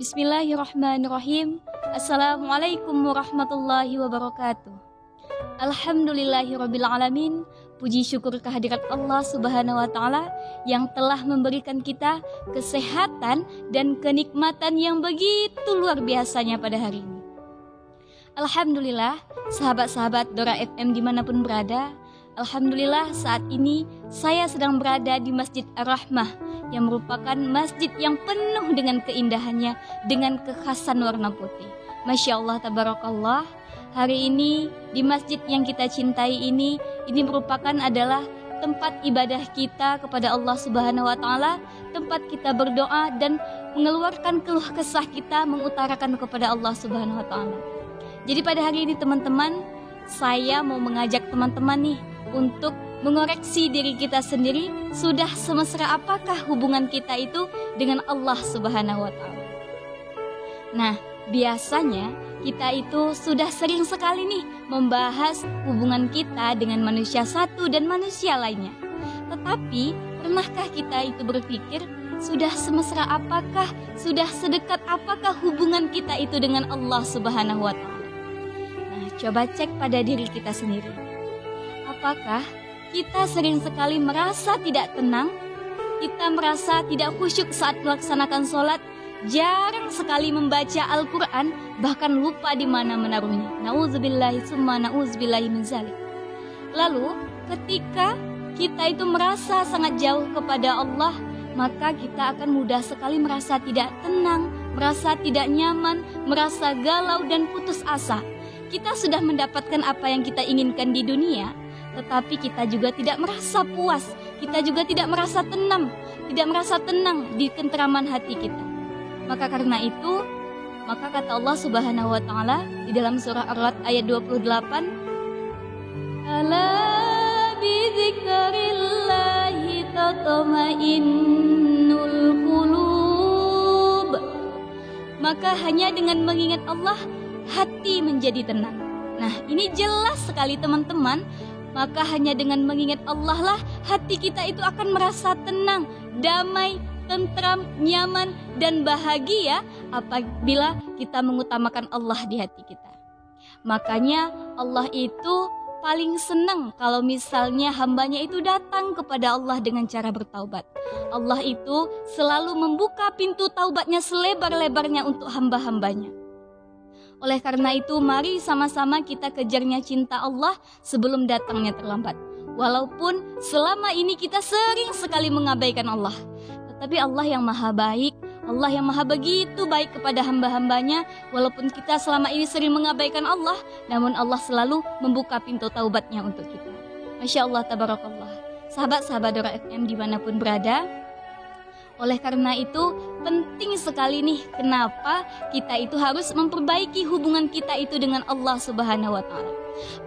Bismillahirrahmanirrahim. Assalamualaikum warahmatullahi wabarakatuh. Alhamdulillahirabbil alamin. Puji syukur kehadirat Allah Subhanahu wa taala yang telah memberikan kita kesehatan dan kenikmatan yang begitu luar biasanya pada hari ini. Alhamdulillah, sahabat-sahabat Dora FM dimanapun berada, alhamdulillah saat ini saya sedang berada di Masjid Ar-Rahmah yang merupakan masjid yang penuh dengan keindahannya, dengan kekhasan warna putih. Masya Allah, tabarakallah. Hari ini di masjid yang kita cintai ini merupakan adalah tempat ibadah kita kepada Allah Subhanahu wa taala, tempat kita berdoa dan mengeluarkan keluh kesah kita, mengutarakan kepada Allah Subhanahu wa taala. Jadi pada hari ini teman-teman, saya mau mengajak teman-teman nih untuk mengoreksi diri kita sendiri, sudah semesra apakah hubungan kita itu dengan Allah Subhanahu wa taala. Nah, biasanya kita itu sudah sering sekali nih membahas hubungan kita dengan manusia satu dan manusia lainnya. Tetapi, pernahkah kita itu berpikir sudah semesra apakah, sudah sedekat apakah hubungan kita itu dengan Allah Subhanahu wa taala? Nah, coba cek pada diri kita sendiri. Apakah kita sering sekali merasa tidak tenang, kita merasa tidak khusyuk saat melaksanakan sholat, jarang sekali membaca Al-Quran, bahkan lupa di mana menaruhnya. Nauzubillahi summa nauzubillahi min zalik. Lalu, ketika kita itu merasa sangat jauh kepada Allah, maka kita akan mudah sekali merasa tidak tenang, merasa tidak nyaman, merasa galau dan putus asa. Kita sudah mendapatkan apa yang kita inginkan di dunia, tetapi kita juga tidak merasa puas, kita juga tidak merasa tenang, di kenteraman hati kita. Maka karena itu, maka kata Allah Subhanahu wa taala di dalam surah Ar-Ra'd ayat 28, Ala bidzikrillahi tatma'innul qulub. Maka hanya dengan mengingat Allah, hati menjadi tenang. Nah, ini jelas sekali teman-teman. Maka hanya dengan mengingat Allah lah hati kita itu akan merasa tenang, damai, tentram, nyaman, dan bahagia apabila kita mengutamakan Allah di hati kita. Makanya Allah itu paling senang kalau misalnya hambanya itu datang kepada Allah dengan cara bertaubat. Allah itu selalu membuka pintu taubatnya selebar-lebarnya untuk hamba-hambanya. Oleh karena itu, mari sama-sama kita kejarnya cinta Allah sebelum datangnya terlambat. Walaupun selama ini kita sering sekali mengabaikan Allah, tetapi Allah yang maha baik, Allah yang maha begitu baik kepada hamba-hambanya. Walaupun kita selama ini sering mengabaikan Allah, namun Allah selalu membuka pintu taubatnya untuk kita. Masya Allah, tabarakallah. Sahabat-sahabat Dora FM dimanapun berada, oleh karena itu penting sekali nih kenapa kita itu harus memperbaiki hubungan kita itu dengan Allah Subhanahu wa taala.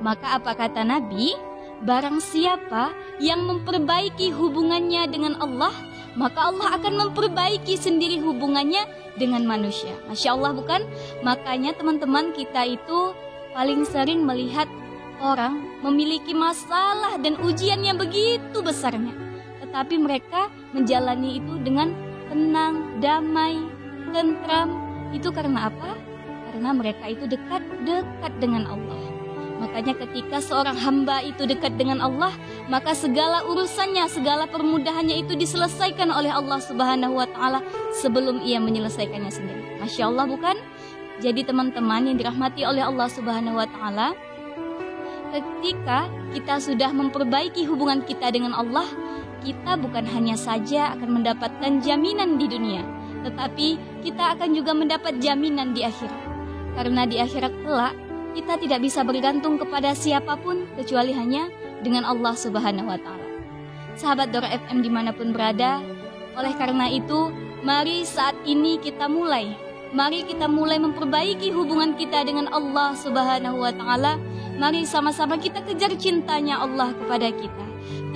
Maka apa kata Nabi? Barang siapa yang memperbaiki hubungannya dengan Allah, maka Allah akan memperbaiki sendiri hubungannya dengan manusia. Masya Allah, bukan? Makanya teman-teman, kita itu paling sering melihat orang memiliki masalah dan ujian yang begitu besarnya, tetapi mereka menjalani itu dengan tenang, damai, tentram. Itu karena apa? Karena mereka itu dekat dengan Allah. Makanya ketika seorang hamba itu dekat dengan Allah, maka segala urusannya, segala permudahannya itu diselesaikan oleh Allah Subhanahu wa taala sebelum ia menyelesaikannya sendiri. Masya Allah, bukan? Jadi teman-teman yang dirahmati oleh Allah Subhanahu wa taala, ketika kita sudah memperbaiki hubungan kita dengan Allah, kita bukan hanya saja akan mendapatkan jaminan di dunia, tetapi kita akan juga mendapat jaminan di akhirat. Karena di akhirat kelak, kita tidak bisa bergantung kepada siapapun kecuali hanya dengan Allah Subhanahu wa ta'ala. Sahabat Dora FM dimanapun berada, oleh karena itu, mari saat ini kita mulai. Mari kita mulai memperbaiki hubungan kita dengan Allah Subhanahu wa ta'ala. Mari sama-sama kita kejar cintanya Allah kepada kita.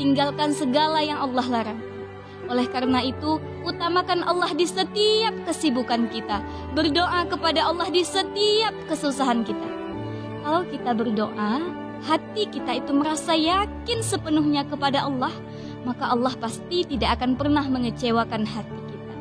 Tinggalkan segala yang Allah larang. Oleh karena itu, utamakan Allah di setiap kesibukan kita. Berdoa kepada Allah di setiap kesusahan kita. Kalau kita berdoa, hati kita itu merasa yakin sepenuhnya kepada Allah, maka Allah pasti tidak akan pernah mengecewakan hati kita.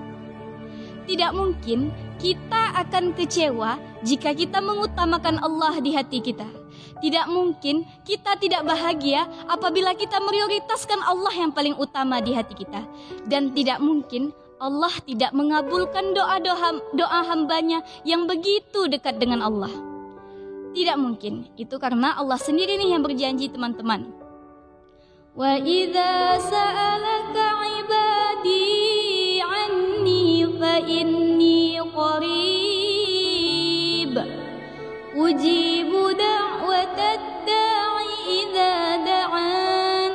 Tidak mungkin kita akan kecewa jika kita mengutamakan Allah di hati kita. Tidak mungkin kita tidak bahagia apabila kita prioritaskan Allah yang paling utama di hati kita. Dan tidak mungkin Allah tidak mengabulkan doa hambanya yang begitu dekat dengan Allah. Tidak mungkin. Itu karena Allah sendiri nih yang berjanji, teman-teman. Wa idza sa'alaka 'ibadi 'anni fa inni qarib ujibu da'watad da'i idza da'an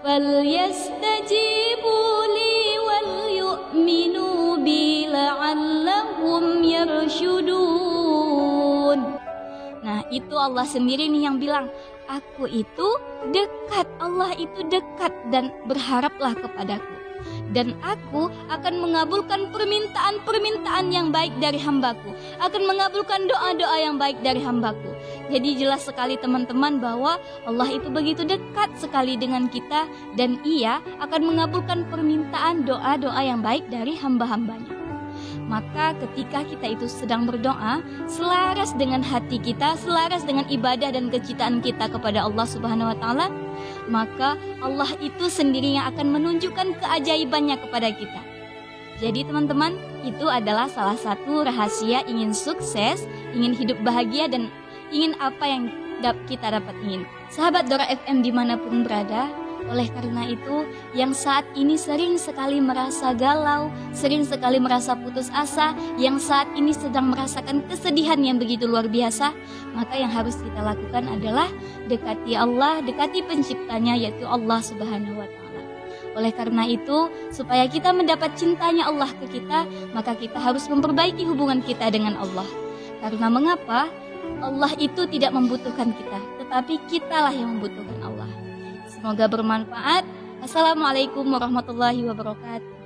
falyastajibu li wal yu'minu bi la'allahum yarshudun. Nah, itu Allah sendiri nih yang bilang, aku itu dekat, Allah itu dekat, dan berharaplah kepadaku. Dan aku akan mengabulkan permintaan-permintaan yang baik dari hambaku, akan mengabulkan doa-doa yang baik dari hambaku. Jadi jelas sekali teman-teman bahwa Allah itu begitu dekat sekali dengan kita, dan Ia akan mengabulkan permintaan doa-doa yang baik dari hamba-hambanya. Maka ketika kita itu sedang berdoa, selaras dengan hati kita, selaras dengan ibadah dan kecintaan kita kepada Allah Subhanahu wa taala, maka Allah itu sendiri yang akan menunjukkan keajaibannya kepada kita. Jadi teman-teman, itu adalah salah satu rahasia ingin sukses, ingin hidup bahagia, dan ingin apa yang kita dapat ingin. Sahabat Dora FM dimanapun berada, oleh karena itu, yang saat ini sering sekali merasa galau, sering sekali merasa putus asa, yang saat ini sedang merasakan kesedihan yang begitu luar biasa, maka yang harus kita lakukan adalah dekati Allah, dekati penciptanya, yaitu Allah Subhanahu wa taala. Oleh karena itu, supaya kita mendapat cintanya Allah ke kita, maka kita harus memperbaiki hubungan kita dengan Allah. Karena mengapa? Allah itu tidak membutuhkan kita, tetapi kitalah yang membutuhkan Allah. Semoga bermanfaat. Assalamualaikum warahmatullahi wabarakatuh.